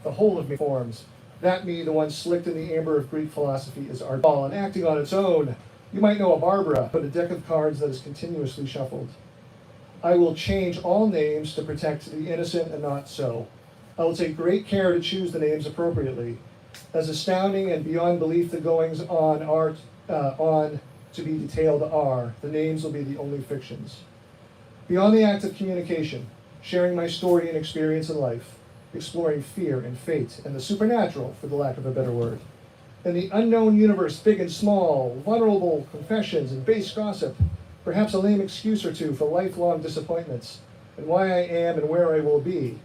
the whole of me forms. That me, the one slicked in the amber of Greek philosophy, is art ball, and acting on its own. You might know a Barbara, but a deck of cards that is continuously shuffled. I will change all names to protect the innocent and not so. I will take great care to choose the names appropriately. As astounding and beyond belief the goings on are on to be detailed are, the names will be the only fictions. Beyond the act of communication, sharing my story and experience in life, exploring fear and fate and the supernatural, for the lack of a better word, and the unknown universe, big and small, vulnerable confessions and base gossip, perhaps a lame excuse or two for lifelong disappointments, and why I am and where I will be.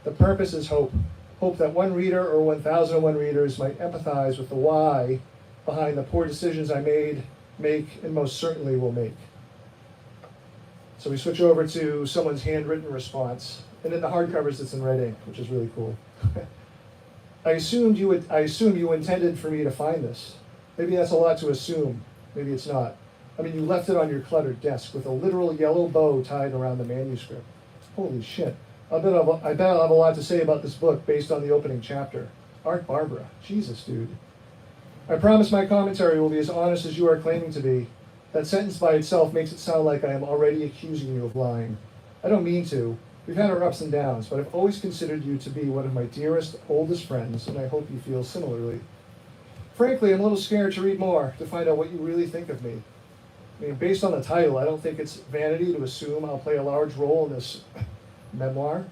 The purpose is hope. Hope that one reader or 1,001 readers might empathize with the why behind the poor decisions I made, make, and most certainly will make. So we switch over to someone's handwritten response, and in the hardcovers it's in red ink, which is really cool. I assume you intended for me to find this. Maybe that's a lot to assume. Maybe it's not. I mean, you left it on your cluttered desk with a literal yellow bow tied around the manuscript. Holy shit. I bet I'll have a lot to say about this book based on the opening chapter. Art Barbara. Jesus, dude. I promise my commentary will be as honest as you are claiming to be. That sentence by itself makes it sound like I am already accusing you of lying. I don't mean to. We've had our ups and downs, but I've always considered you to be one of my dearest, oldest friends, and I hope you feel similarly. Frankly, I'm a little scared to read more, to find out what you really think of me. I mean, based on the title, I don't think it's vanity to assume I'll play a large role in this memoir.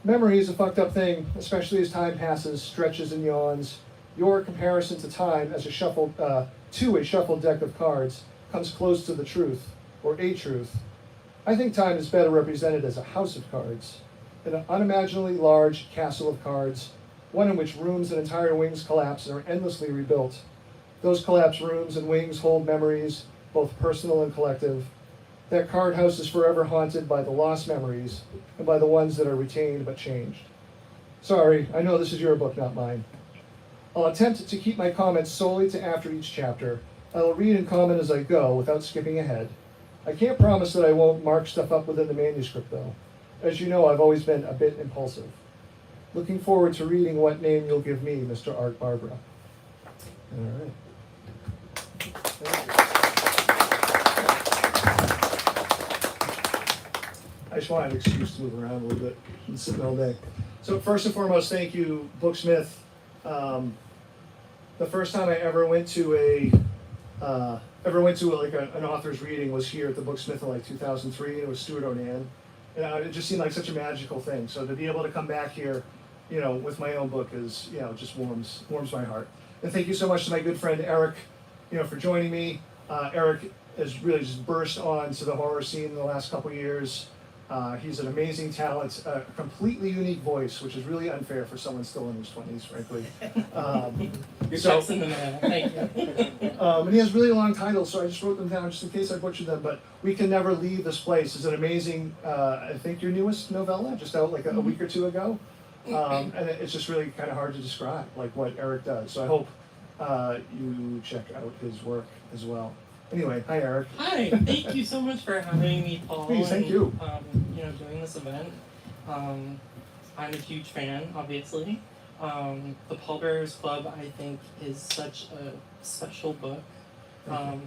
Memory is a fucked up thing, especially as time passes, stretches and yawns. Your comparison to time as a shuffled deck of cards comes close to the truth, or a truth. I think time is better represented as a house of cards, an unimaginably large castle of cards, one in which rooms and entire wings collapse and are endlessly rebuilt. Those collapsed rooms and wings hold memories, both personal and collective. That card house is forever haunted by the lost memories and by the ones that are retained but changed. Sorry, I know this is your book, not mine. I'll attempt to keep my comments solely to after each chapter. I will read and comment as I go without skipping ahead. I can't promise that I won't mark stuff up within the manuscript, though. As you know, I've always been a bit impulsive. Looking forward to reading what name you'll give me, Mr. Art Barbara. All right. Thank you. I just wanted an excuse to move around a little bit and sit all day. So first and foremost, thank you, Booksmith. The first time I ever went to an author's reading was here at the Booksmith in like 2003, and it was Stuart Onan. And it just seemed like such a magical thing. So to be able to come back here, with my own book is, just warms my heart. And thank you so much to my good friend Eric, for joining me. Eric has really just burst onto the horror scene in the last couple years. He's an amazing talent, a completely unique voice, which is really unfair for someone still in his 20s, frankly. You're checks in the mail. Thank you. And he has really long titles, so I just wrote them down just in case I butchered them. But We Can Never Leave This Place is an amazing, I think your newest novella, just out like a week or two ago. And it's just really kind of hard to describe, like what Eric does. So I hope you check out his work as well. Anyway, hi Eric. Hi, thank you so much for having me, Paul. Please, thank you. Doing this event. I'm a huge fan, obviously. The Pallbearers Club, I think, is such a special book. I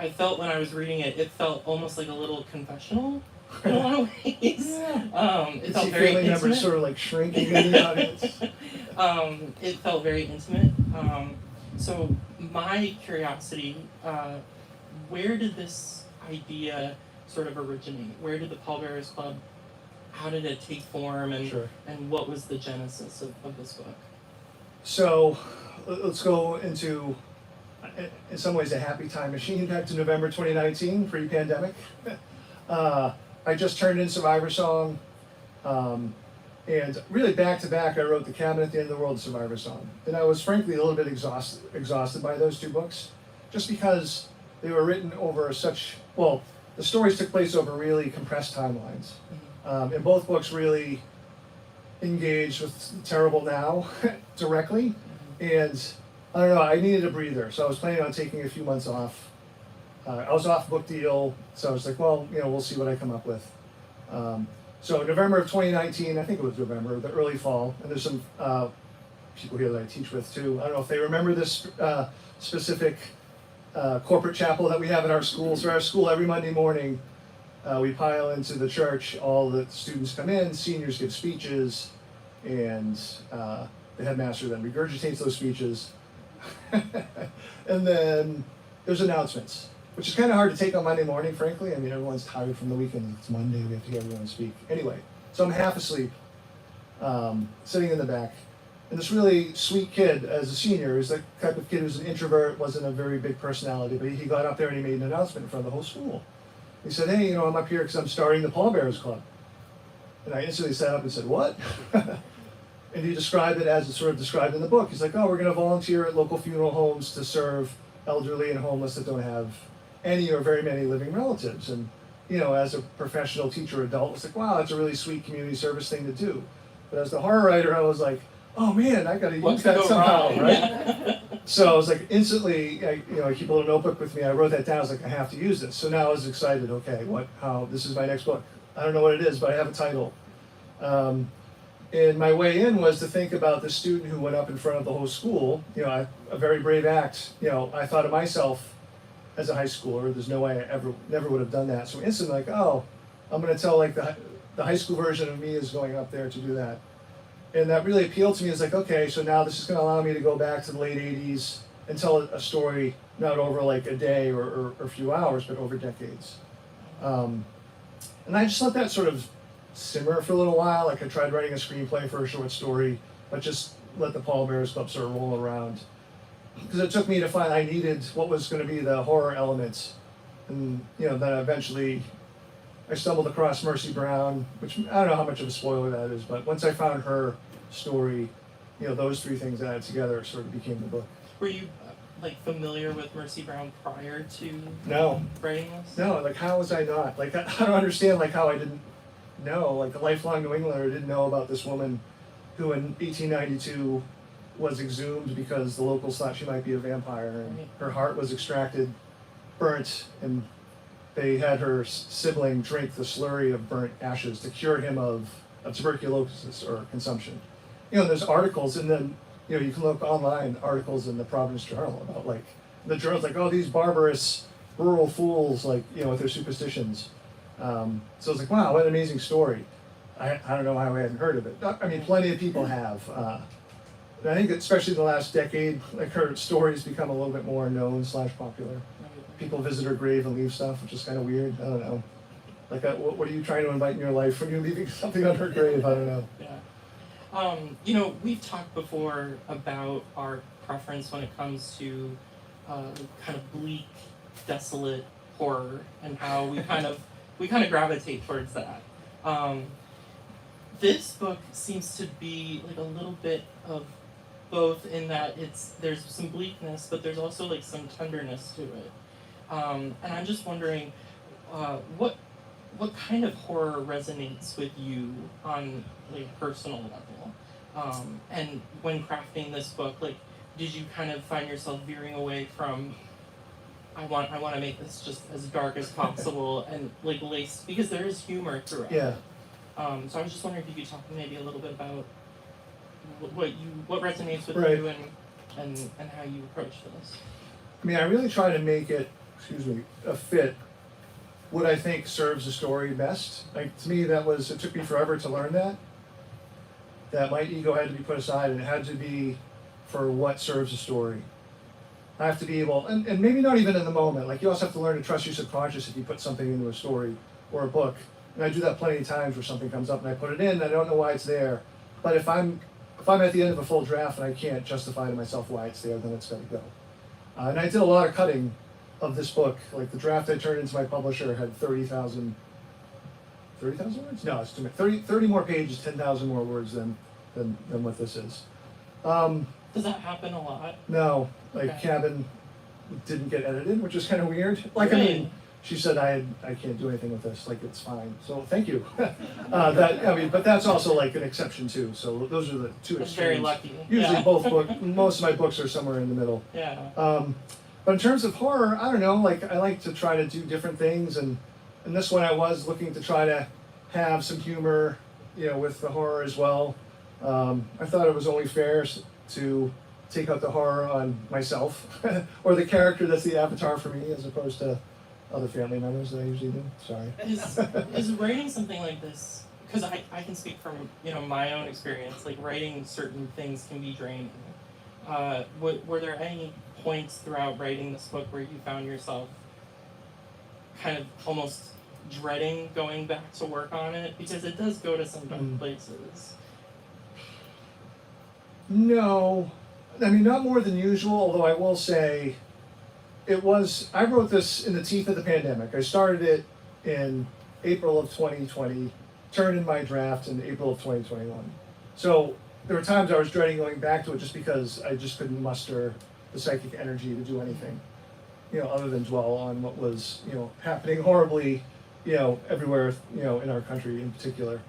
felt when I was reading it, it felt almost like a little confessional in a lot of ways. It felt very intimate. Members sort of like shrinking in the audience. It felt very intimate. So my curiosity, where did this idea sort of originate? Where did the Pallbearers Club, how did it take form, and Sure. and what was the genesis of this book? So let's go into, in some ways, a happy time machine back to November 2019, pre-pandemic. I just turned in Survivor Song, and really back to back I wrote The Cabin at the End of the World and Survivor Song. And I was frankly a little bit exhausted by those two books, just because they were written over the stories took place over really compressed timelines. And both books really engaged with Terrible Now directly. And I don't know, I needed a breather, so I was planning on taking a few months off. I was off book deal, so I was like, well, we'll see what I come up with. So November of 2019, I think it was November, the early fall, and there's some people here that I teach with too. I don't know if they remember this specific corporate chapel that we have at our school. So our school, every Monday morning, we pile into the church. All the students come in, seniors give speeches, and the headmaster then regurgitates those speeches. And then there's announcements, which is kind of hard to take on Monday morning, frankly. I mean, everyone's tired from the weekend. It's Monday, we have to hear everyone speak. Anyway, so I'm half asleep, sitting in the back. And this really sweet kid, as a senior, is the type of kid who's an introvert, wasn't a very big personality, but he got up there and he made an announcement in front of the whole school. He said, hey, I'm up here because I'm starting the Pallbearers Club. And I instantly sat up and said, what? And he described it as it's sort of described in the book. He's like, oh, we're going to volunteer at local funeral homes to serve elderly and homeless that don't have any or very many living relatives. And, as a professional teacher adult, it's like, wow, that's a really sweet community service thing to do. But as the horror writer, I was like, oh man, I got to use that somehow, right? So I was like, instantly, I keep a little notebook with me. I wrote that down. I was like, I have to use this. So now I was excited. Okay, this is my next book. I don't know what it is, but I have a title. And my way in was to think about the student who went up in front of the whole school. A very brave act. I thought of myself as a high schooler. There's no way I never would have done that. So instantly, I'm going to tell the high school version of me is going up there to do that. And that really appealed to me. It's like, okay, so now this is going to allow me to go back to the late 80s and tell a story not over like a day or a few hours, but over decades. And I just let that sort of simmer for a little while. Like I tried writing a screenplay for a short story, but just let the Pallbearers Club sort of roll around. Because it took me to find I needed what was going to be the horror elements. And, then eventually I stumbled across Mercy Brown, which I don't know how much of a spoiler that is, but once I found her story, those three things added together sort of became the book. Were you familiar with Mercy Brown prior to writing this? No, how was I not? I don't understand how I didn't know. A lifelong New Englander didn't know about this woman who in 1892 was exhumed because the locals thought she might be a vampire, and her heart was extracted, burnt, and they had her sibling drink the slurry of burnt ashes to cure him of tuberculosis or consumption. There's articles, and then you can look online, articles in the Providence Journal about the journal's these barbarous rural fools with their superstitions. So it's like, wow, what an amazing story. I don't know how I hadn't heard of it. I mean, plenty of people have. And I think especially the last decade, her stories become a little bit more known / popular. People visit her grave and leave stuff, which is kind of weird. I don't know. What are you trying to invite in your life when you're leaving something on her grave? I don't know. Yeah. We've talked before about our preference when it comes to kind of bleak, desolate horror and how we kind of gravitate towards that. This book seems to be a little bit of both in that there's some bleakness, but there's also some tenderness to it. And I'm just wondering, what kind of horror resonates with you on a personal level? And when crafting this book, did you kind of find yourself veering away from I want to make this just as dark as possible and lace, because there is humor throughout. Yeah. So I was just wondering if you could talk maybe a little bit about what resonates with right. you and how you approach this. I mean, I really try to make it, a fit what I think serves the story best. To me, it took me forever to learn that my ego had to be put aside and it had to be for what serves the story. I have to be able, and maybe not even in the moment, you also have to learn to trust your subconscious if you put something into a story or a book. And I do that plenty of times where something comes up and I put it in and I don't know why it's there. But if I'm at the end of a full draft and I can't justify to myself why it's there, then it's got to go. And I did a lot of cutting of this book. The draft I turned into my publisher had 30,000 words? No, it's too many. 30 more pages, 10,000 more words than what this is. Does that happen a lot? No, Okay. Cabin didn't get edited, which is kind of weird. Really? I mean, she said I can't do anything with this. It's fine. So thank you. But that's also an exception too. So those are the two That's extremes. very lucky. Usually most of my books are somewhere in the middle. Yeah. But in terms of horror, I don't know. I like to try to do different things, and in this one I was looking to try to have some humor, with the horror as well. I thought it was only fair to take out the horror on myself or the character that's the avatar for me, as opposed to other family members that I usually do. Sorry. Is writing something like this, because I can speak from my own experience, like writing certain things can be draining. Were there any points throughout writing this book where you found yourself kind of almost dreading going back to work on it, because it does go to some dark places? No, I mean, not more than usual, although I will say I wrote this in the teeth of the pandemic. I started it in April of 2020, turned in my draft in April of 2021. So there were times I was dreading going back to it just because I just couldn't muster the psychic energy to do anything, other than dwell on what was, happening horribly, everywhere, in our country in particular.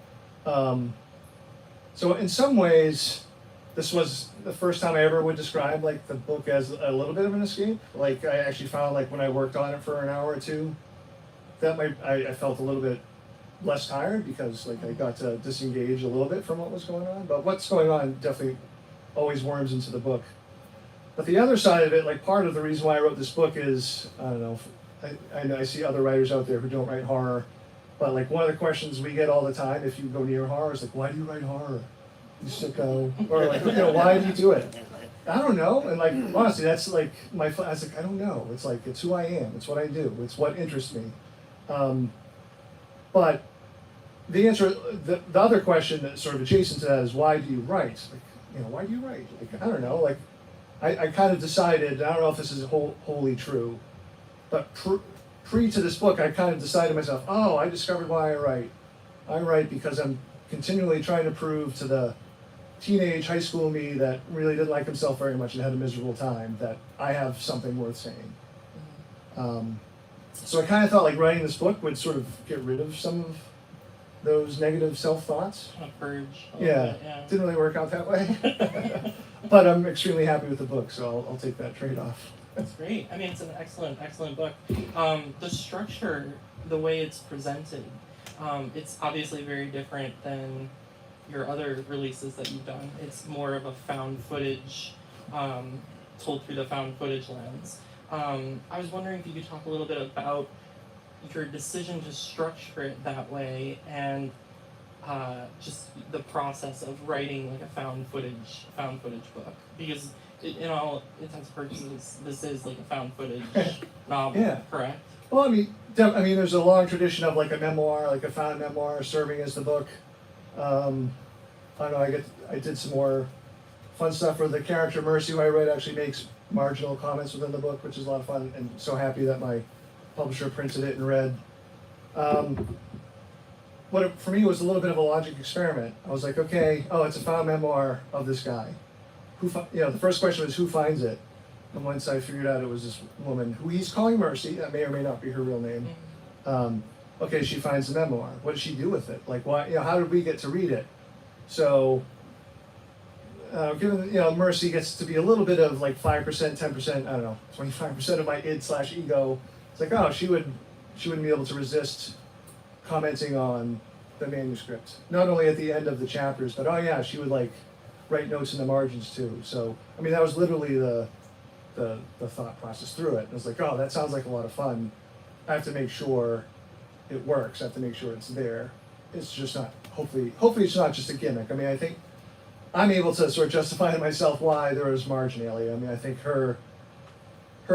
So in some ways, this was the first time I ever would describe like the book as a little bit of an escape. Like I actually found like when I worked on it for an hour or two, that I felt a little bit less tired because like I got to disengage a little bit from what was going on. But what's going on definitely always worms into the book. But the other side of it, like part of the reason why I wrote this book is, I don't know, I know I see other writers out there who don't write horror, but like one of the questions we get all the time if you go near horror is like, why do you write horror? You sicko, or like, why do you do it? I don't know, and like honestly, that's like I was like, I don't know. It's like it's who I am. It's what I do. It's what interests me. But the answer, the other question that's sort of adjacent to that is why do you write? Like, why do you write? Like, I don't know. Like, I kind of decided. I don't know if this is wholly true, but pre to this book, I kind of decided to myself, oh, I discovered why I write. I write because I'm continually trying to prove to the teenage high school me that really didn't like himself very much and had a miserable time that I have something worth saying. So I kind of thought like writing this book would sort of get rid of some of those negative self-thoughts. Kind of purge. Yeah, didn't really work out that way. But I'm extremely happy with the book, so I'll take that trade-off. That's great. I mean, it's an excellent book. The structure, the way it's presented, it's obviously very different than your other releases that you've done. It's more of a found footage, told through the found footage lens. I was wondering if you could talk a little bit about your decision to structure it that way and just the process of writing like a found footage book, because in all intents and purposes, this is like a found footage novel, Yeah. correct? Well, I mean, there's a long tradition of like a memoir, like a found memoir, serving as the book. I don't know. I did some more fun stuff where the character Mercy, who I write, actually makes marginal comments within the book, which is a lot of fun. And so happy that my publisher printed it and read. For me was a little bit of a logic experiment. I was like, okay, it's a found memoir of this guy. The first question was who finds it, and once I figured out it was this woman who he's calling Mercy, that may or may not be her real name. Okay, she finds the memoir. What does she do with it? Like, why? How did we get to read it? So, given Mercy gets to be a little bit of like 5%, 10%, I don't know, 25% of my id/ego. It's like, oh, she wouldn't be able to resist commenting on the manuscript. Not only at the end of the chapters, but she would like write notes in the margins too. So, I mean, that was literally the thought process through it. And I was like, oh, that sounds like a lot of fun. I have to make sure it works. I have to make sure it's there. It's just not, hopefully it's not just a gimmick. I mean, I think I'm able to sort of justify to myself why there was marginalia. I mean, I think her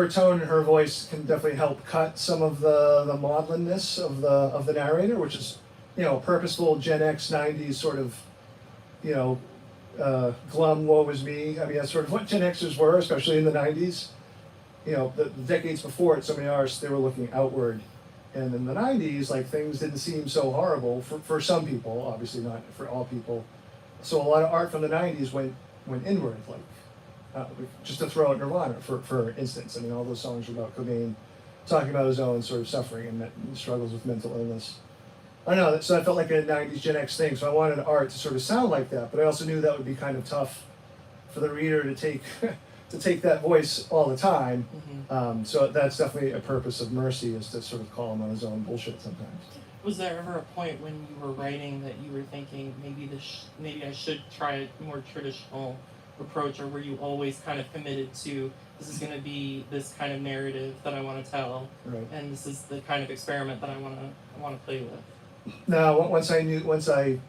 tone and her voice can definitely help cut some of the maudlinness of the narrator, which is, purposeful Gen X 90s sort of, glum woe is me. I mean, that's sort of what Gen Xers were, especially in the 90s. The decades before it, so many artists, they were looking outward. And in the 90s, like, things didn't seem so horrible for some people, obviously not for all people. So a lot of art from the 90s went inward, like, just to throw out Nirvana, for instance. I mean, all those songs were about Cobain talking about his own sort of suffering and struggles with mental illness. I know, so I felt like a 90s Gen X thing, so I wanted art to sort of sound like that, but I also knew that would be kind of tough for the reader to take to take that voice all the time. Mm-hmm. So that's definitely a purpose of Mercy, is to sort of call him on his own bullshit sometimes. Was there ever a point when you were writing that you were thinking maybe I should try a more traditional approach, or were you always kind of committed to this is going to be this kind of narrative that I want to tell, Right. and this is the kind of experiment that I want to play with? No, once I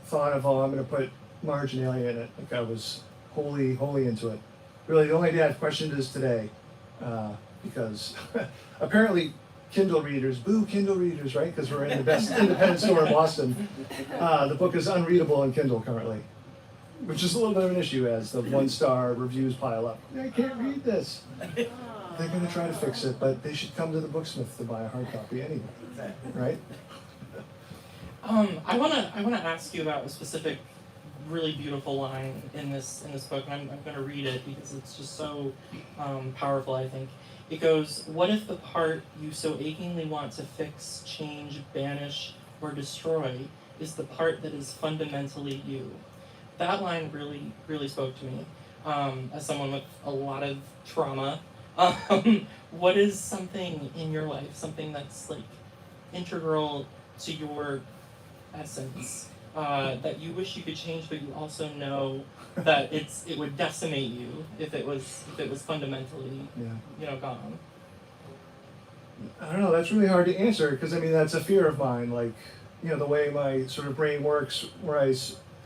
thought of, oh, I'm going to put marginalia in it, like I was wholly into it. Really, the only day I've questioned is today, because apparently Kindle readers, boo Kindle readers, right? Because we're in the best independent store in Boston. The book is unreadable in Kindle currently, which is a little bit of an issue as the 1-star reviews pile up. I can't read this. They're going to try to fix it, but they should come to the Booksmith to buy a hard copy anyway, right? I wanna ask you about a specific, really beautiful line in this book, and I'm gonna read it because it's just so powerful. I think it goes, "What if the part you so achingly want to fix, change, banish, or destroy is the part that is fundamentally you?" That line really spoke to me as someone with a lot of trauma. What is something in your life, something that's like integral to your essence, that you wish you could change, but you also know that it would decimate you if it was fundamentally gone? I don't know, that's really hard to answer because I mean that's a fear of mine, like the way my sort of brain works, where I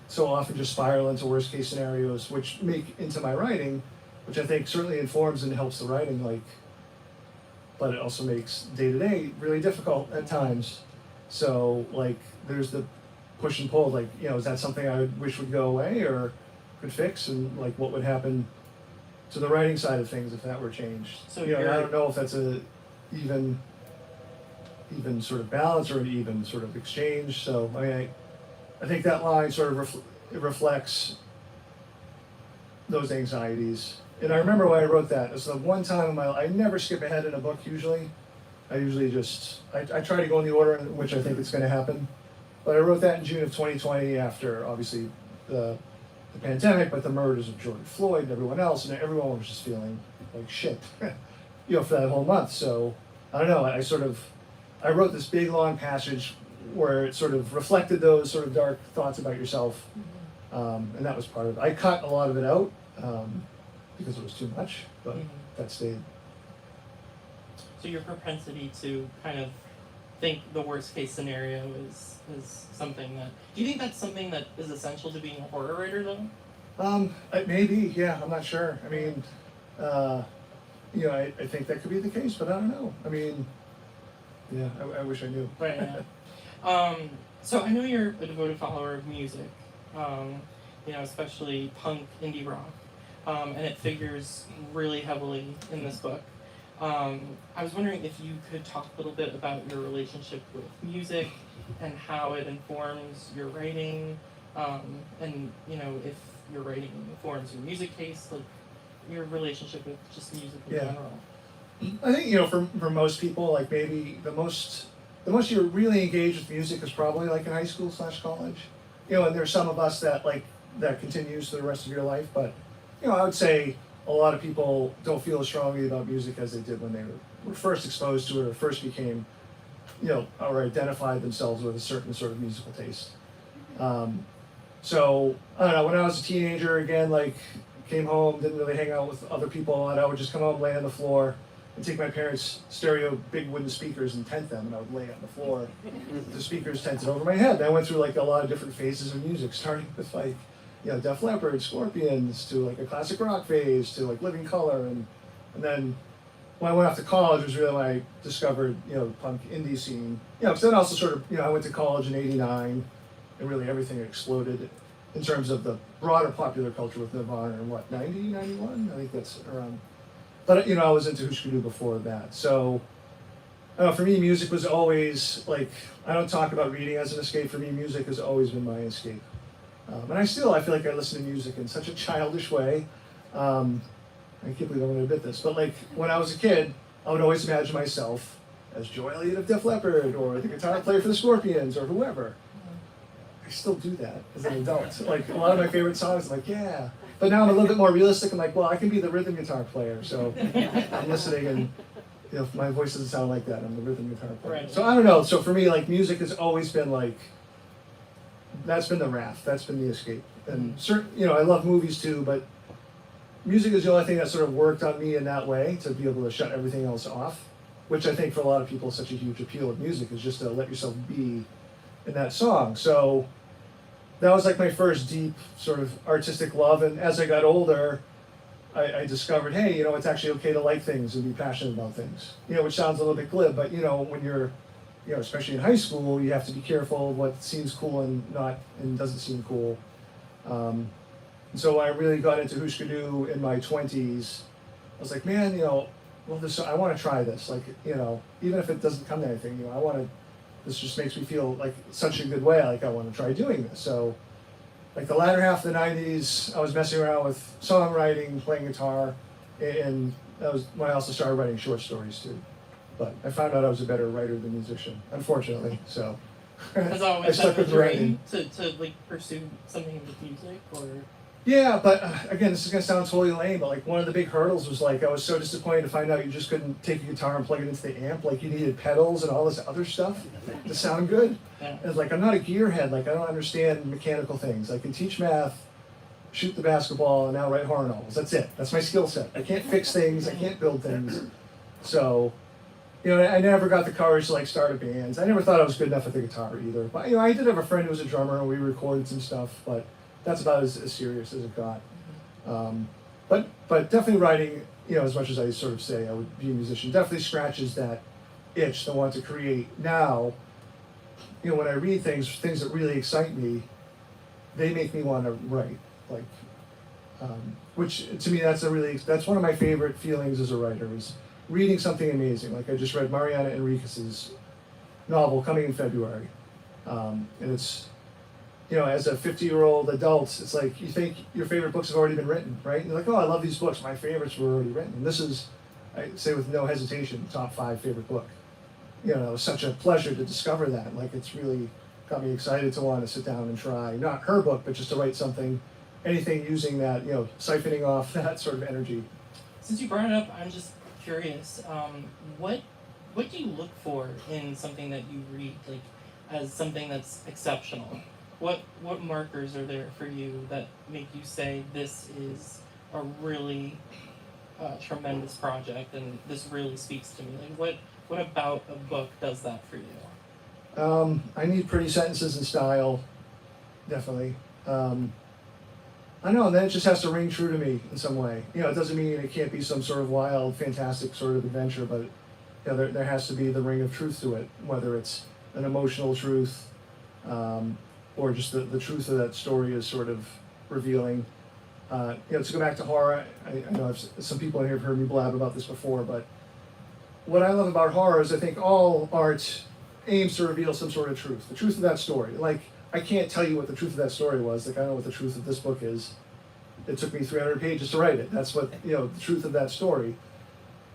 so often just spiral into worst case scenarios, which make into my writing, which I think certainly informs and helps the writing, like, but it also makes day to day really difficult at times. So like there's the push and pull, like is that something I wish would go away or could fix, and like what would happen to the writing side of things if that were changed. So I don't know if that's a even sort of balance or an even sort of exchange. So I think that line sort of reflects those anxieties. And I remember when I wrote that, it's the one time in my life, I never skip ahead in a book usually. I usually I try to go in the order in which I think it's going to happen. But I wrote that in June of 2020 after obviously the pandemic, but the murders of George Floyd and everyone else, and everyone was just feeling like shit, for that whole month. So I don't know, I wrote this big long passage where it sort of reflected those sort of dark thoughts about yourself. And that was part of it. I cut a lot of it out because it was too much, but that stayed. So your propensity to kind of think the worst case scenario is something that, do you think that's something that is essential to being a horror writer though? Maybe, yeah, I'm not sure. I mean, I think that could be the case, but I don't know. I mean, yeah, I wish I knew. Right, yeah. So I know you're a devoted follower of music, especially punk, indie rock, and it figures really heavily in this book. I was wondering if you could talk a little bit about your relationship with music and how it informs your writing, and if your writing informs your music taste, like your relationship with just music in general. I think for most people, like maybe the most you're really engaged with music is probably like in high school / college, and there's some of us that continues for the rest of your life, but I would say a lot of people don't feel as strongly about music as they did when they were first exposed to it or first became, or identified themselves with a certain sort of musical taste. So I don't know, when I was a teenager, again, like came home, didn't really hang out with other people a lot. I would just come home, lay on the floor, and take my parents' stereo big wooden speakers and tent them, and I would lay on the floor with the speakers tented over my head. And I went through like a lot of different phases of music, starting with like Def Leppard, Scorpions, to like a classic rock phase, to like Living Colour, and then when I went off to college was really when I discovered the punk indie scene. Because then also sort of I went to college in '89, and really everything exploded in terms of the broader popular culture with Nirvana in 90, 91? I think that's around. But I was into Husker Du before that. So for me, music was always like, I don't talk about reading as an escape. For me, music has always been my escape. And I feel like I listen to music in such a childish way. I can't believe I'm going to admit this, but like when I was a kid, I would always imagine myself as Joe Elliott of Def Leppard, or the guitar player for the Scorpions, or whoever. I still do that as an adult. Like a lot of my favorite songs, I'm like, yeah. But now I'm a little bit more realistic. I'm like, well, I can be the rhythm guitar player. So I'm listening, and if my voice doesn't sound like that, I'm the rhythm guitar player. Right. So I don't know. So for me, like music has always been like, that's been the raft, that's been the escape. And certain, I love movies too, but music is the only thing that sort of worked on me in that way to be able to shut everything else off, which I think for a lot of people is such a huge appeal of music, is just to let yourself be in that song. So that was like my first deep sort of artistic love. And as I got older, I discovered, hey, it's actually okay to like things and be passionate about things. Which sounds a little bit glib, but when you're, especially in high school, you have to be careful of what seems cool and doesn't seem cool. So I really got into Hushkadoo in my 20s. I was like, man, I want to try this. Like, even if it doesn't come to anything, this just makes me feel like such a good way. Like, I want to try doing this. So, like the latter half of the 90s, I was messing around with songwriting, playing guitar, and that was when I also started writing short stories too. But I found out I was a better writer than musician, unfortunately. So has always I stuck with writing. To like pursue something with music, or yeah, but again, this is gonna sound totally lame, but like one of the big hurdles was like I was so disappointed to find out you just couldn't take a guitar and plug it into the amp. Like you needed pedals and all this other stuff to sound good. Yeah. And it's like I'm not a gearhead. Like I don't understand mechanical things. I can teach math, shoot the basketball, and now write horror novels. That's it. That's my skill set. I can't fix things. I can't build things. So, I never got the courage to like start a band. I never thought I was good enough at the guitar either. But I did have a friend who was a drummer, and we recorded some stuff. But that's about as serious as it got. But definitely writing. As much as I sort of say I would be a musician, definitely scratches that itch to want to create. Now, when I read things that really excite me, they make me want to write. Like, which to me that's one of my favorite feelings as a writer is reading something amazing. Like I just read Mariana Enriquez's novel coming in February, and it's as a 50-year-old adult, it's like you think your favorite books have already been written, right? And you're like, oh, I love these books. My favorites were already written. And this is, I say with no hesitation, top 5 favorite book. It was such a pleasure to discover that. Like it's really got me excited to want to sit down and try, not her book, but just to write something, anything using that, siphoning off that sort of energy. Since you brought it up, I'm just curious. What do you look for in something that you read, like as something that's exceptional? What markers are there for you that make you say this is a really tremendous project and this really speaks to me? Like what about a book does that for you? I need pretty sentences and style, definitely. I know, and then it just has to ring true to me in some way. It doesn't mean it can't be some sort of wild, fantastic sort of adventure, but there has to be the ring of truth to it, whether it's an emotional truth, or just the truth of that story is sort of revealing. To go back to horror, I know some people in here have heard me blab about this before, but what I love about horror is I think all art aims to reveal some sort of truth, the truth of that story. Like, I can't tell you what the truth of that story was. Like, I know what the truth of this book is. It took me 300 pages to write it. That's what, the truth of that story.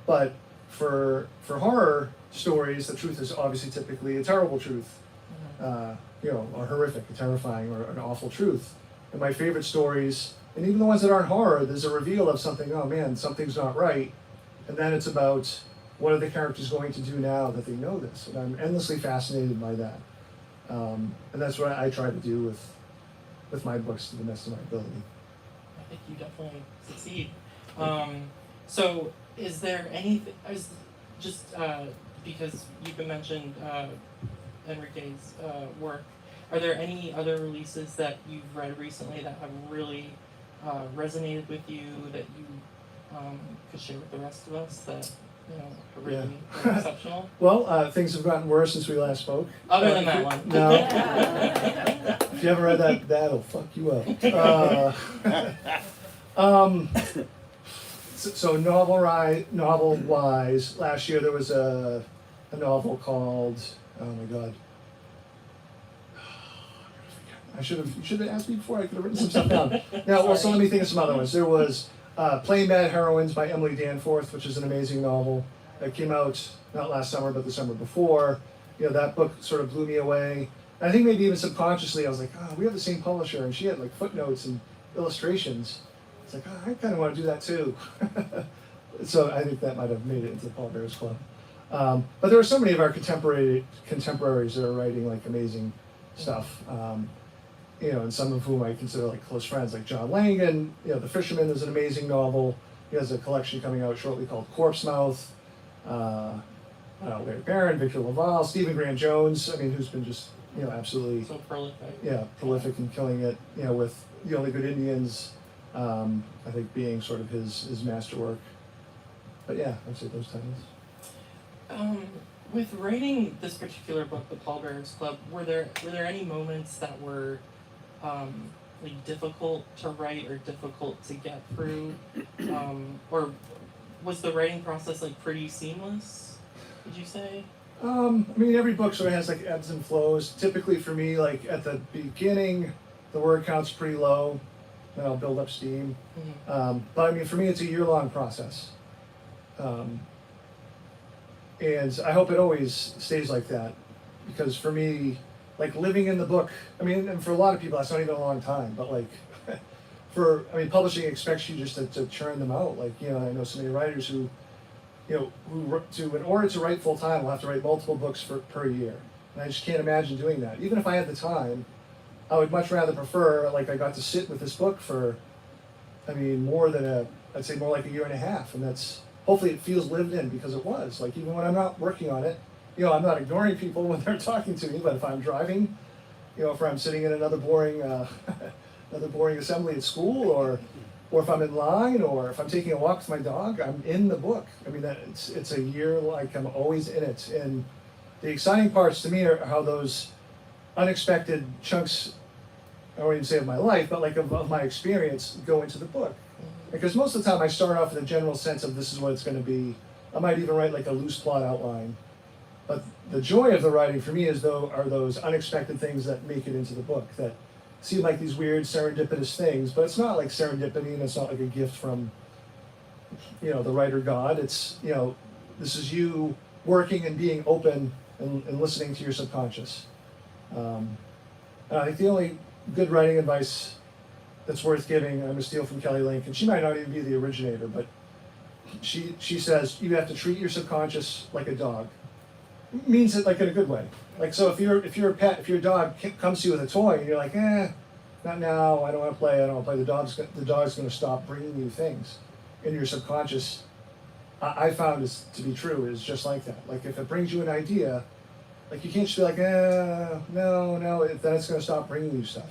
But for horror stories, the truth is obviously typically a terrible truth. Or horrific, a terrifying, or an awful truth. And my favorite stories, and even the ones that aren't horror, there's a reveal of something, oh man, something's not right. And then it's about what are the characters going to do now that they know this? And I'm endlessly fascinated by that. And that's what I try to do with my books to the best of my ability. I think you definitely succeed. So is there anything, because you've been mentioned Enrique's work, are there any other releases that you've read recently that have really resonated with you that you could share with the rest of us that are really exceptional? Well, things have gotten worse since we last spoke. Other than that one. No. If you haven't read that, that'll fuck you up. So novel-wise, last year there was a novel called, oh my god. You should have asked me before. I could have written some stuff down. Now, also let me think of some other ones. There was Plain Bad Heroines by Emily Danforth, which is an amazing novel. It came out not last summer, but the summer before. That book sort of blew me away. I think maybe even subconsciously, I was like, oh, we have the same publisher, and she had like footnotes and illustrations. It's like, oh, I kind of want to do that too. So I think that might have made it into the Pallbearers Club. But there are so many of our contemporaries that are writing like amazing stuff. And some of whom I consider like close friends, like John Langan. The Fisherman is an amazing novel. He has a collection coming out shortly called Corpse Mouth. Larry Barron, Victor LaValle, Stephen Grant Jones. I mean, who's been just absolutely So prolific. prolific and killing it. With The Only Good Indians, I think being sort of his masterwork. But yeah, I'd say those titles. With writing this particular book, The Pallbearers Club, were there any moments that were like difficult to write or difficult to get through, or was the writing process like pretty seamless? Would you say? Every book sort of has like ebbs and flows. Typically for me, like at the beginning, the word count's pretty low, then I'll build up steam. But for me, it's a year-long process. And I hope it always stays like that, because for me, like living in the book, and for a lot of people, that's not even a long time, but like, publishing expects you just to churn them out. Like, I know so many writers who in order to write full time, will have to write multiple books per year. And I just can't imagine doing that. Even if I had the time, I would much rather prefer, like, I got to sit with this book for, more than I'd say more like a year and a half. And that's, hopefully it feels lived in, because it was. Like, even when I'm not working on it, I'm not ignoring people when they're talking to me, but if I'm driving, if I'm sitting in another boring assembly at school, or if I'm in line, or if I'm taking a walk with my dog, I'm in the book. It's a year, like I'm always in it. And the exciting parts to me are how those unexpected chunks, I won't even say of my life, but like of my experience go into the book. Because most of the time I start off with a general sense of this is what it's going to be. I might even write like a loose plot outline. But the joy of the writing for me are those unexpected things that make it into the book, that seem like these weird serendipitous things, but it's not like serendipity, and it's not like a gift from the writer God. It's this is you working and being open and listening to your subconscious. And I think the only good writing advice that's worth giving, I'm going to steal from Kelly Link, and she might not even be the originator, but she says you have to treat your subconscious like a dog. Means it like in a good way. Like, so if you're a pet, if your dog comes to you with a toy and you're like, not now, I don't want to play, the dog's going to stop bringing you things. In your subconscious, I found this to be true, is just like that. Like, if it brings you an idea, like, you can't just be like, no, then it's going to stop bringing you stuff.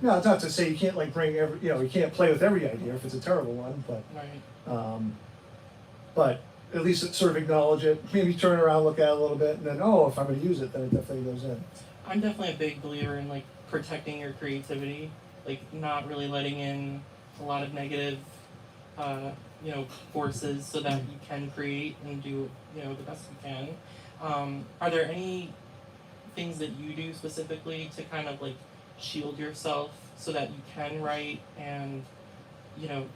No, it's not to say you can't like bring you can't play with every idea if it's a terrible one, but Right. But at least sort of acknowledge it, maybe turn around, look at it a little bit, and then, if I'm going to use it, then it definitely goes in. I'm definitely a big believer in like protecting your creativity, like not really letting in a lot of negative, forces, so that you can create and do the best you can. Are there any things that you do specifically to kind of like shield yourself so that you can write and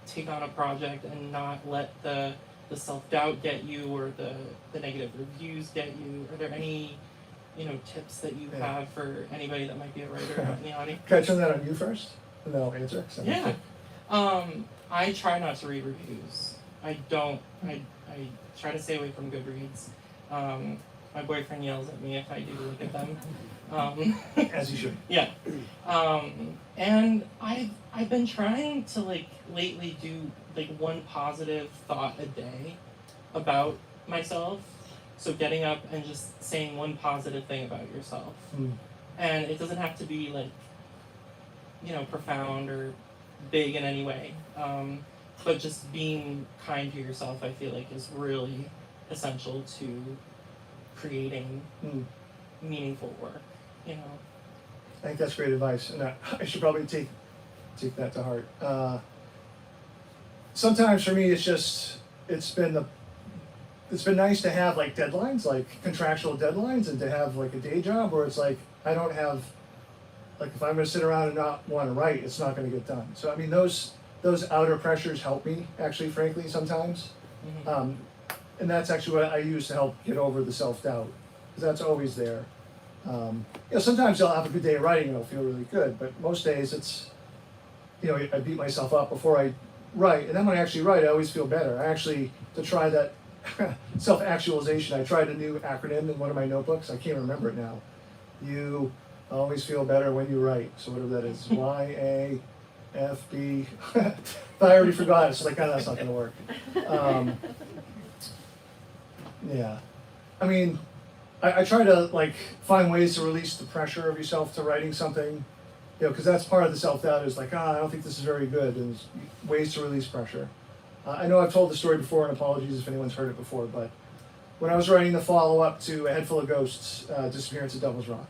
take on a project and not let the self-doubt get you, or the negative reviews get you? Are there any tips that you have for anybody that might be a writer out in the audience? Can I turn that on you first, and then I'll answer? Yeah. I try not to read reviews. I don't. I try to stay away from Goodreads. My boyfriend yells at me if I do look at them. As you should. Yeah. And I've been trying to like lately do like one positive thought a day about myself. So getting up and just saying one positive thing about yourself. And it doesn't have to be like profound or big in any way. But just being kind to yourself, I feel like, is really essential to creating meaningful work. I think that's great advice, and I should probably take that to heart. Sometimes for me, it's been nice to have like deadlines, like contractual deadlines, and to have like a day job where it's like I don't have, like, if I'm going to sit around and not want to write, it's not going to get done. So those outer pressures help me, actually, frankly, sometimes. And that's actually what I use to help get over the self-doubt, because that's always there. Sometimes I'll have a good day of writing and I'll feel really good, but most days it's, I beat myself up before I write, and then when I actually write, I always feel better. I actually, to try that self-actualization, I tried a new acronym in one of my notebooks. I can't remember it now. You always feel better when you write. So whatever that is, YAFB. But I already forgot it, so like, oh, that's not going to work. Yeah, I mean, I try to like find ways to release the pressure of yourself to writing something, because that's part of the self-doubt is like, I don't think this is very good, and there's ways to release pressure. I know I've told the story before, and apologies if anyone's heard it before, but when I was writing the follow-up to A Head Full of Ghosts, Disappearance at Devil's Rock,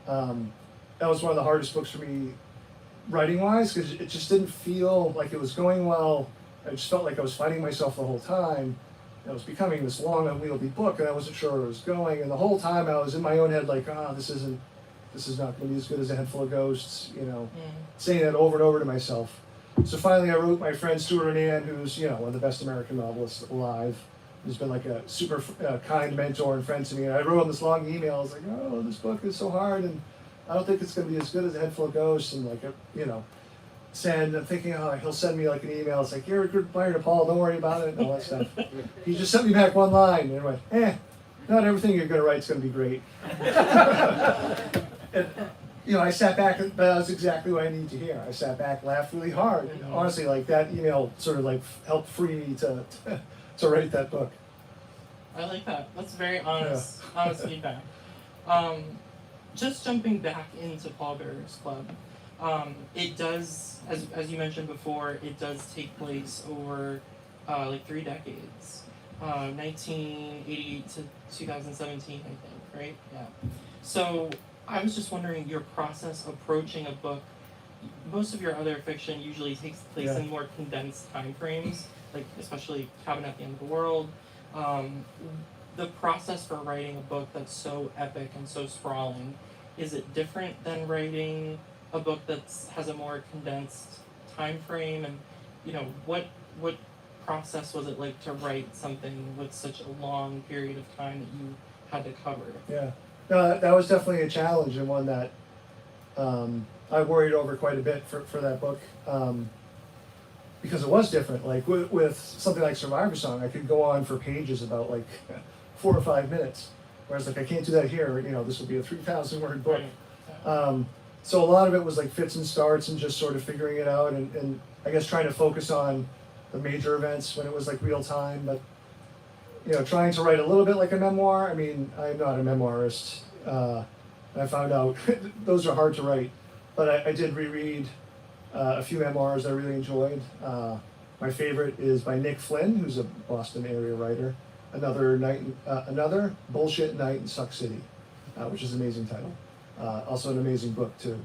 that was one of the hardest books for me writing-wise, because it just didn't feel like it was going well. I just felt like I was fighting myself the whole time. It was becoming this long, unwieldy book, and I wasn't sure where it was going. And the whole time I was in my own head like, this is not going to be as good as A Head Full of Ghosts, saying that over and over to myself. So finally I wrote my friend Stuart Anand, who's, one of the best American novelists alive, who's been like a super kind mentor and friend to me. And I wrote him this long email. I was like, this book is so hard, and I don't think it's going to be as good as A Head Full of Ghosts. And like, I'm thinking, he'll send me like an email. It's like, you're a good writer, Paul, don't worry about it, and all that stuff. He just sent me back one line, and I went, not everything you're going to write is going to be great. And, I sat back, but that was exactly what I needed to hear. I sat back, laughed really hard. And honestly, like that email sort of like helped free me to write that book. I like that. That's very honest feedback. Just jumping back into Pallbearers Club, it does, as you mentioned before, it does take place over like 3 decades, 1988 to 2017, I think, right? Yeah. So I was just wondering your process approaching a book. Most of your other fiction usually takes place in more condensed time frames, like especially Cabin at the End of the World. The process for writing a book that's so epic and so sprawling, is it different than writing a book that has a more condensed time frame? And what process was it like to write something with such a long period of time that you had to cover? Yeah. No, that was definitely a challenge, and one that I worried over quite a bit for that book, because it was different. Like with something like Survivor Song, I could go on for pages about like 4 or 5 minutes, whereas like I can't do that here. This would be a 3,000 word book. Right. So a lot of it was like fits and starts and just sort of figuring it out, and I guess trying to focus on the major events when it was like real time, but trying to write a little bit like a memoir. I mean, I'm not a memoirist. I found out those are hard to write, but I did reread a few memoirs I really enjoyed. My favorite is by Nick Flynn, who's a Boston area writer. Another Bullshit Night in Suck City, which is an amazing title. Also an amazing book too.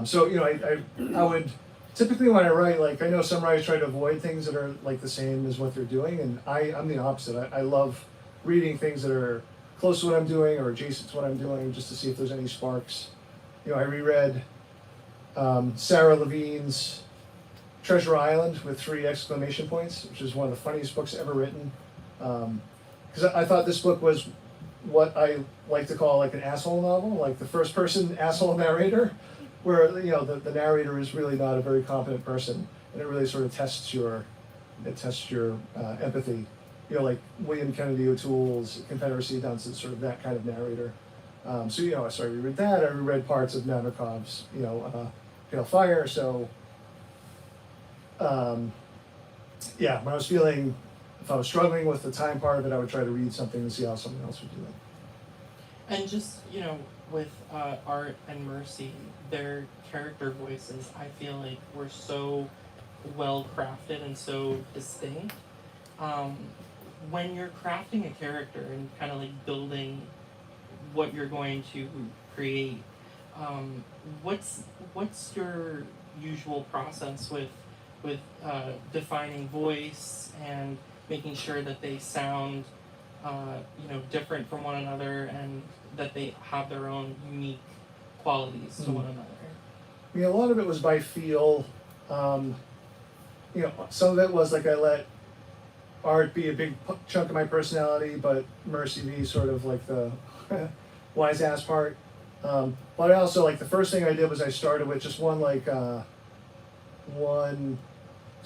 So I would typically when I write, like I know some writers try to avoid things that are like the same as what they're doing, and I'm the opposite. I love reading things that are close to what I'm doing or adjacent to what I'm doing, just to see if there's any sparks. I reread Sarah Levine's Treasure Island with 3 exclamation points, which is one of the funniest books ever written. Because I thought this book was what I like to call like an asshole novel, like the first person asshole narrator, where the narrator is really not a very competent person, and it really sort of tests your empathy. Like William Kennedy O'Toole's Confederacy Dunce is sort of that kind of narrator. So I reread that. I reread parts of Nabokov's Pale Fire. So when I was feeling, if I was struggling with the time part of it, I would try to read something and see how someone else would do it. And just, with Art and Mercy, their character voices, I feel like were so well crafted and so distinct. When you're crafting a character and kind of like building what you're going to create, what's your usual process with defining voice and making sure that they sound different from one another, and that they have their own unique qualities to one another? I mean, a lot of it was by feel. Some of it was like I let Art be a big chunk of my personality, but Mercy be sort of like the wise ass part. But I also, like, the first thing I did was I started with just one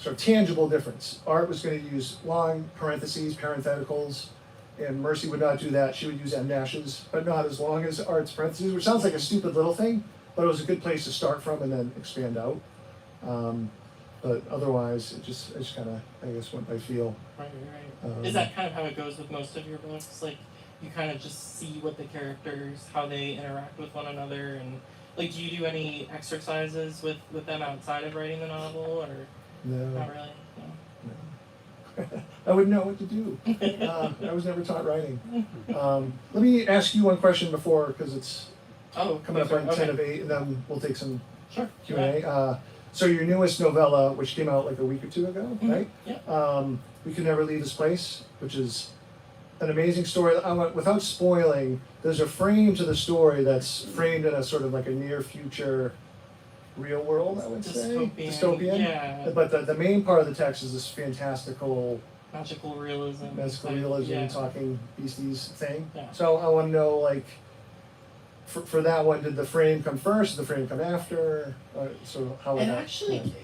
sort of tangible difference. Art was going to use long parentheses, parentheticals, and Mercy would not do that. She would use em dashes, but not as long as Art's parentheses, which sounds like a stupid little thing, but it was a good place to start from and then expand out. But otherwise, it just kind of, I guess, went by feel. Right. Is that kind of how it goes with most of your books? Like, you kind of just see what the characters, how they interact with one another, and like, do you do any exercises with them outside of writing the novel, or No. not really? No. I wouldn't know what to do. I was never taught writing. Let me ask you one question before, because it's coming up on 10 of 8, and then we'll take some Q&A. So your newest novella, which came out like a week or two ago, right? Yeah. We Can Never Leave This Place, which is an amazing story. Without spoiling, there's a frame to the story that's framed in a sort of like a near future real world, I would say. Dystopian. Yeah. But the main part of the text is this fantastical magical realism, talking beasties thing. Yeah. So I want to know, like, for that one, did the frame come first? Did the frame come after? So how? It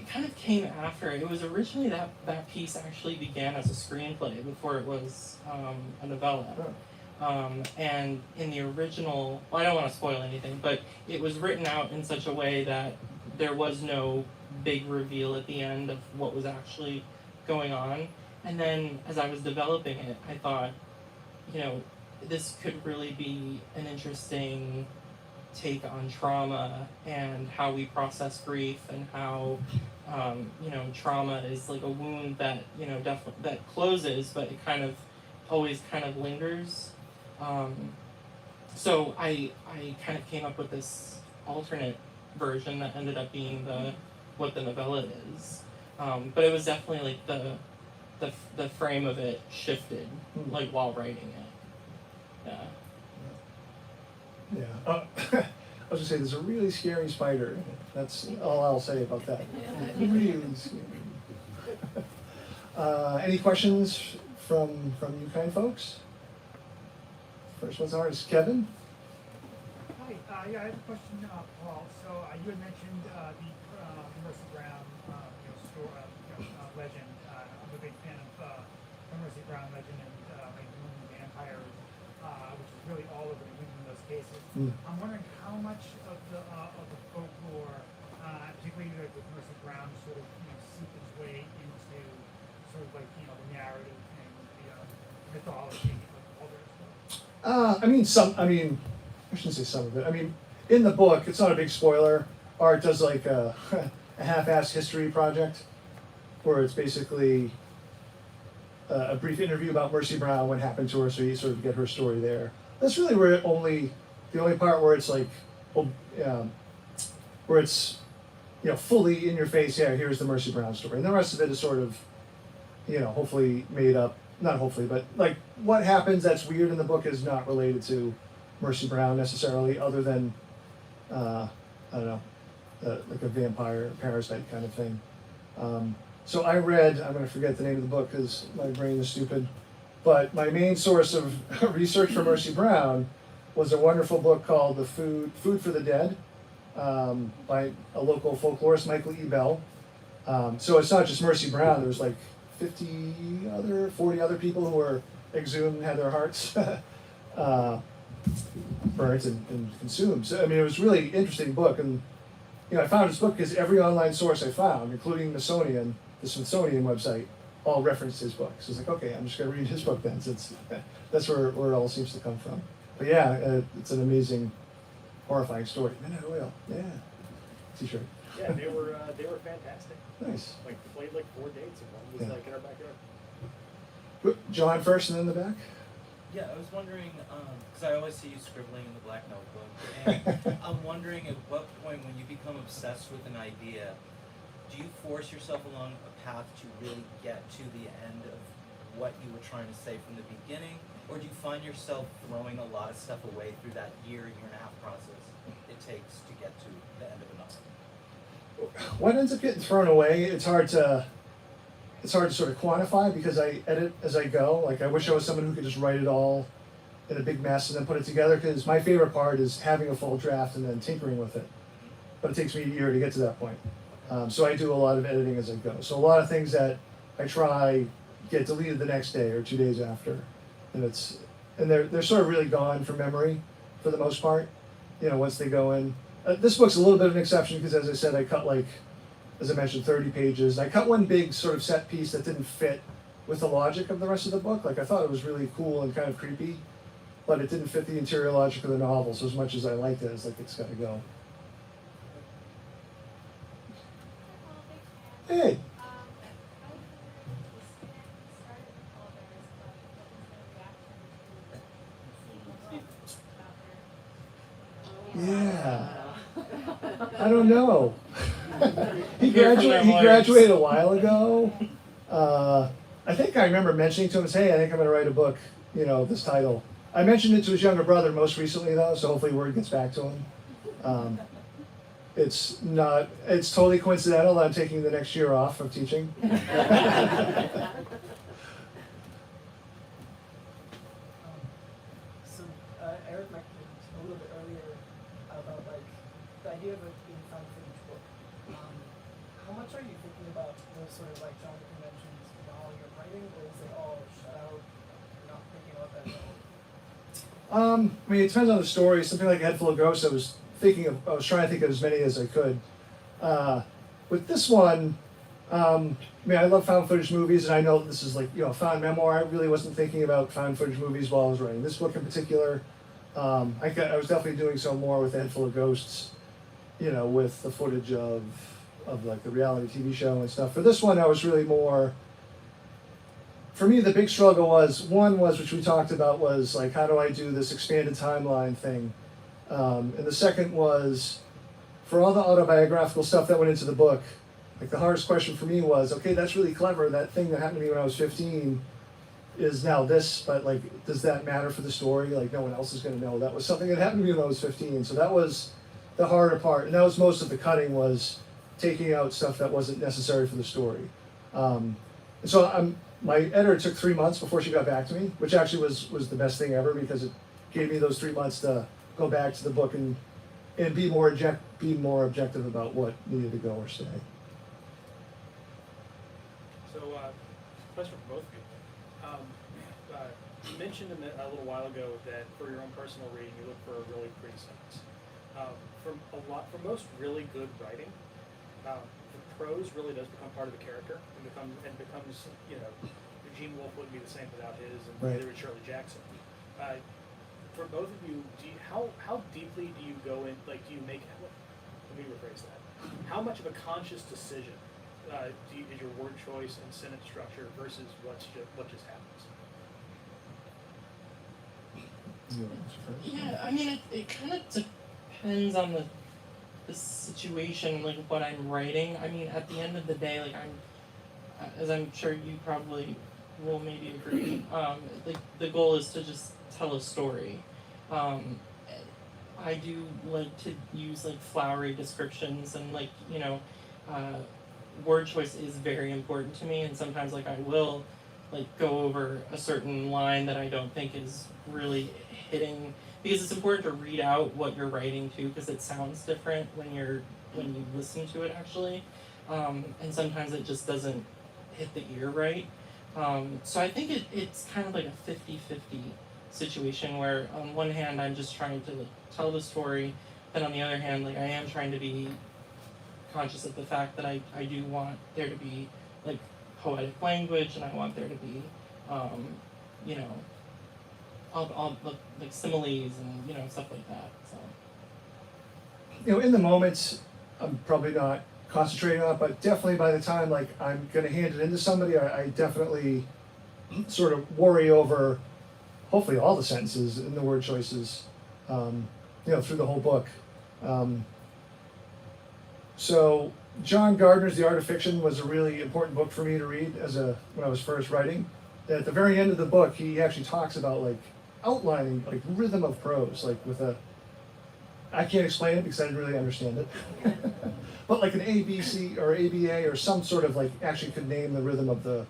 kind of came after. It was originally that piece actually began as a screenplay before it was a novella. Oh. And in the original, well, I don't want to spoil anything, but it was written out in such a way that there was no big reveal at the end of what was actually going on. And then as I was developing it, I thought, this could really be an interesting take on trauma and how we process grief, and how trauma is like a wound that that closes, but it kind of always kind of lingers. So I kind of came up with this alternate version that ended up being what the novella is, but it was definitely like the frame of it shifted like while writing it. Yeah. I was gonna say there's a really scary spider in it. That's all I'll say about that. Really scary. Any questions from you kind folks? First one's ours, Kevin. Hi. I have a question, Paul. So you had mentioned the Mercy Brown legend. I'm a big fan of the Mercy Brown legend and like the movie Vampires, which is really all over the room in those cases. I'm wondering how much of the folklore, particularly like with Mercy Brown, sort of seep its way into sort of like the narrative and the mythology of all this stuff. I shouldn't say some of it. I mean, in the book, it's not a big spoiler. Art does like a half-assed history project, where it's basically a brief interview about Mercy Brown, what happened to her, so you sort of get her story there. That's really where the only part where it's like, where it's, fully in your face. Yeah, here's the Mercy Brown story, and the rest of it is sort of, hopefully made up. Not hopefully, but like what happens that's weird in the book is not related to Mercy Brown necessarily, other than I don't know, like a vampire parasite kind of thing. So I read, I'm going to forget the name of the book because my brain is stupid, but my main source of research for Mercy Brown was a wonderful book called Food for the Dead, by a local folklorist, Michael E. Bell. So it's not just Mercy Brown, there's like 40 other people who were exhumed and had their hearts burnt and consumed. So, I mean, it was a really interesting book, and I found this book because every online source I found, including the Smithsonian website, all referenced his book. So it's like, okay, I'm just going to read his book then. So that's where it all seems to come from. But yeah, it's an amazing, horrifying story. Midnight Oil, yeah. T-shirt. Yeah, they were fantastic. Nice. Like played like 4 dates, and one was like in our backyard. John first, and then the back. Yeah, I was wondering, because I always see you scribbling in the black notebook, and I'm wondering at what point when you become obsessed with an idea, do you force yourself along a path to really get to the end of what you were trying to say from the beginning, or do you find yourself throwing a lot of stuff away through that year and a half process it takes to get to the end of a novel? What ends up getting thrown away, it's hard to sort of quantify because I edit as I go. Like, I wish I was someone who could just write it all in a big mess and then put it together, because my favorite part is having a full draft and then tinkering with it. But it takes me a year to get to that point. So I do a lot of editing as I go. So a lot of things that I try get deleted the next day or 2 days after, and they're sort of really gone from memory for the most part. Once they go in. This book's a little bit of an exception because, as I said, I cut as I mentioned, 30 pages. I cut one big sort of set piece that didn't fit with the logic of the rest of the book. I thought it was really cool and kind of creepy, but it didn't fit the interior logic of the novel. So as much as I liked it, I was like, it's got to go. Hey. Yeah. I don't know. He graduated a while ago. I think I remember mentioning to him, hey, I think I'm going to write a book, this title. I mentioned it to his younger brother most recently, though, so hopefully word gets back to him. It's totally coincidental that I'm taking the next year off of teaching. Eric mentioned a little bit earlier about the idea of it being found footage book. How much are you thinking about those sort of genre conventions while you're writing, or is it all shut out? You're not thinking about that at all? It depends on the story. Something like Head Full of Ghosts, I was trying to think of as many as I could. With this one, I love found footage movies, and I know this is found memoir. I really wasn't thinking about found footage movies while I was writing this book in particular. I was definitely doing so more with Head Full of Ghosts, with the footage of the reality TV show and stuff. For this one, I was really more. For me, the big struggle was which we talked about, was how do I do this expanded timeline thing, and the second was, for all the autobiographical stuff that went into the book. The hardest question for me was, okay, that's really clever. That thing that happened to me when I was 15 is now this, but does that matter for the story? No one else is going to know. That was something that happened to me when I was 15. So that was the harder part, and that was most of the cutting, was taking out stuff that wasn't necessary for the story. My editor took 3 months before she got back to me, which actually was the best thing ever, because it gave me those 3 months to go back to the book and be more objective about what needed to go or stay. So, question for both of you. You mentioned a little while ago that for your own personal reading, you look for a really pretty sentence. For most really good writing, the prose really does become part of the character, and becomes Eugene Wolfe wouldn't be the same without his, and Right. neither would Shirley Jackson. For both of you, how deeply do you go in? Do you make? Let me rephrase that. How much of a conscious decision is your word choice and sentence structure versus what just happens? Yeah, it kind of depends on the situation, what I'm writing. At the end of the day, as I'm sure you probably will maybe agree, the goal is to just tell a story. I do like to use flowery descriptions, and word choice is very important to me, and sometimes I will go over a certain line that I don't think is really hitting, because it's important to read out what you're writing too, because it sounds different when you listen to it actually, and sometimes it just doesn't hit the ear right. So I think it's kind of a 50-50 situation, where on one hand I'm just trying to tell the story, then on the other hand I am trying to be conscious of the fact that I do want there to be poetic language, and I want there to be all the similes and stuff like that. So In the moments, I'm probably not concentrating on it, but definitely by the time I'm going to hand it into somebody, I definitely sort of worry over hopefully all the sentences and the word choices, through the whole book. So John Gardner's The Art of Fiction was a really important book for me to read when I was first writing. At the very end of the book, he actually talks about outlining rhythm of prose, I can't explain it because I didn't really understand it, but an ABC or ABA or some sort of actually could name the rhythm of the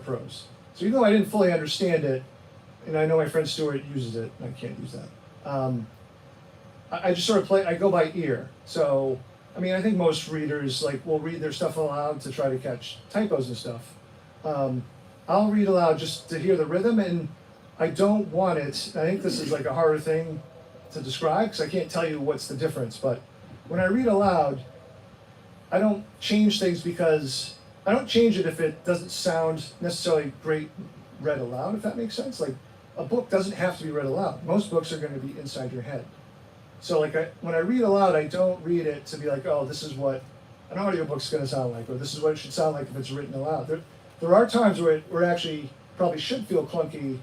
prose. So even though I didn't fully understand it, and I know my friend Stuart uses it, and I can't use that. I just sort of I go by ear. So I mean, I think most readers like will read their stuff aloud to try to catch typos and stuff. I'll read aloud just to hear the rhythm, and I don't want it. I think this is like a harder thing to describe because I can't tell you what's the difference. But when I read aloud, I don't change things because I don't change it if it doesn't sound necessarily great read aloud, if that makes sense. Like a book doesn't have to be read aloud. Most books are going to be inside your head. So like when I read aloud, I don't read it to be like, oh, this is what an audiobook's going to sound like, or this is what it should sound like if it's written aloud. There are times where it actually probably should feel clunky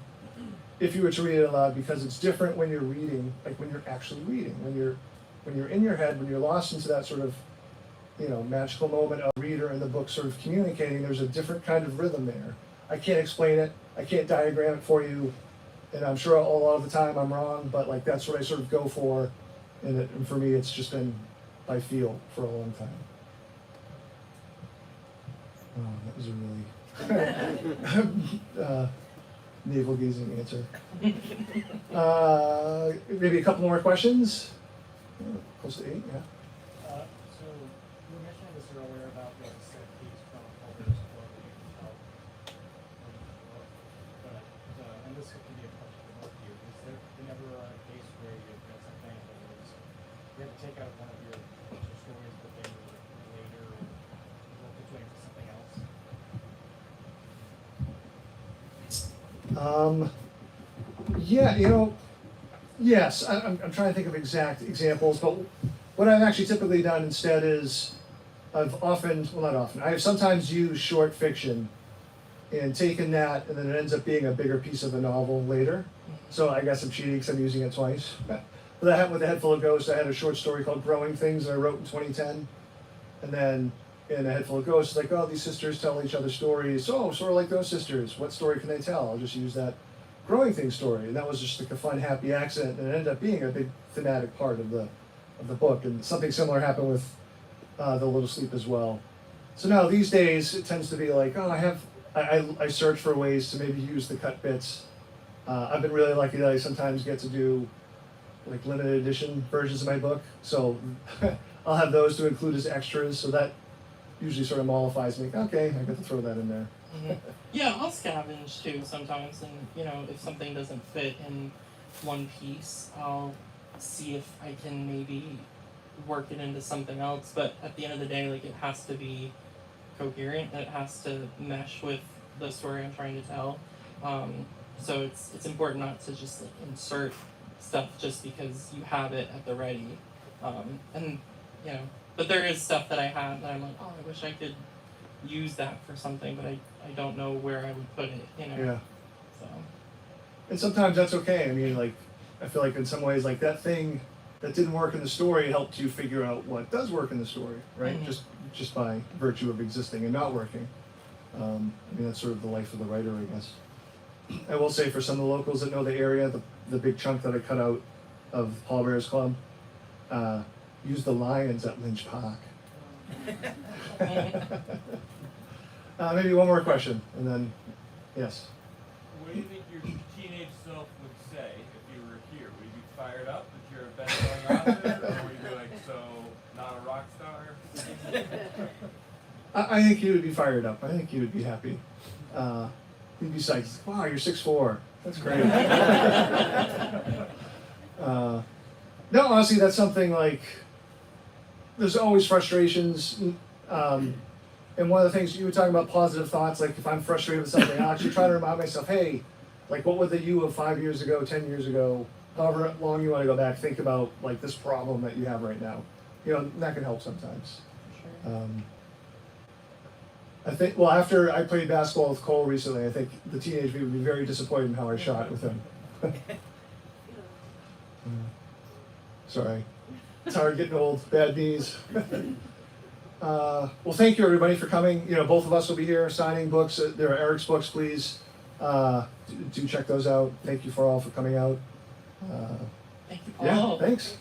if you were to read it aloud because it's different when you're reading, like when you're actually reading, when you're in your head, when you're lost into that sort of, magical moment of reader and the book sort of communicating. There's a different kind of rhythm there. I can't explain it. I can't diagram it for you, and I'm sure a lot of the time I'm wrong. But like that's what I sort of go for. And for me, it's just been by feel for a long time. Oh, that was a really navel-gazing answer. Maybe a couple more questions? Close to 8, yeah. So you were mentioning this earlier about the set piece from Pallbearers Club that you can tell. And this could be a question for both of you. Is there never a case where you've got something that was, you had to take out one of your stories, but then later work its way into something else? Yeah, yes. I'm trying to think of exact examples, but what I've actually typically done instead is I have sometimes used short fiction and taken that, and then it ends up being a bigger piece of the novel later. So I guess I'm cheating because I'm using it twice. But that happened with A Head Full of Ghosts. I had a short story called Growing Things that I wrote in 2010. And then in A Head Full of Ghosts, it's like, oh, these sisters tell each other stories. Oh, sort of like those sisters. What story can they tell? I'll just use that Growing Things story. And that was just like a fun, happy accident. And it ended up being a big thematic part of the book. And something similar happened with The Little Sleep as well. So now these days, it tends to be like, oh, I search for ways to maybe use the cut bits. I've been really lucky that I sometimes get to do like limited edition versions of my book. So I'll have those to include as extras. So that usually sort of mollifies me. Okay, I get to throw that in there. Mm-hmm. Yeah, I'll scavenge too sometimes, and if something doesn't fit in one piece, I'll see if I can maybe work it into something else. But at the end of the day, like it has to be coherent. It has to mesh with the story I'm trying to tell. So it's important not to just like insert stuff just because you have it at the ready. But there is stuff that I have that I'm like, oh, I wish I could use that for something, but I don't know where I would put it, Yeah. So. And sometimes that's okay. I mean, like, I feel like in some ways, like that thing that didn't work in the story helped you figure out what does work in the story, right? Mm-hmm. Just by virtue of existing and not working. I mean, that's sort of the life of the writer, I guess. I will say for some of the locals that know the area, the big chunk that I cut out of Pallbearers Club, use the lions at Lynch Park. Maybe one more question, and then, yes. What do you think your teenage self would say if you were here? Would you be fired up that you're a best-selling author, or would you be like, so, not a rock star? I think he would be fired up. I think he would be happy. He'd be psyched. Wow, you're 6'4". That's great. No, honestly, that's something like, there's always frustrations. And one of the things you were talking about, positive thoughts, like if I'm frustrated with something, I'll actually try to remind myself, hey, like what would the you of 5 years ago, 10 years ago, however long you want to go back, think about like this problem that you have right now. And that can help sometimes. Sure. I think, well, after I played basketball with Cole recently, I think the teenage me would be very disappointed in how I shot with him. Sorry. It's hard getting old, bad knees. Well, thank you everybody for coming. Both of us will be here signing books. There are Eric's books, please. Do check those out. Thank you all for coming out. Thank you, Paul. Yeah, thanks.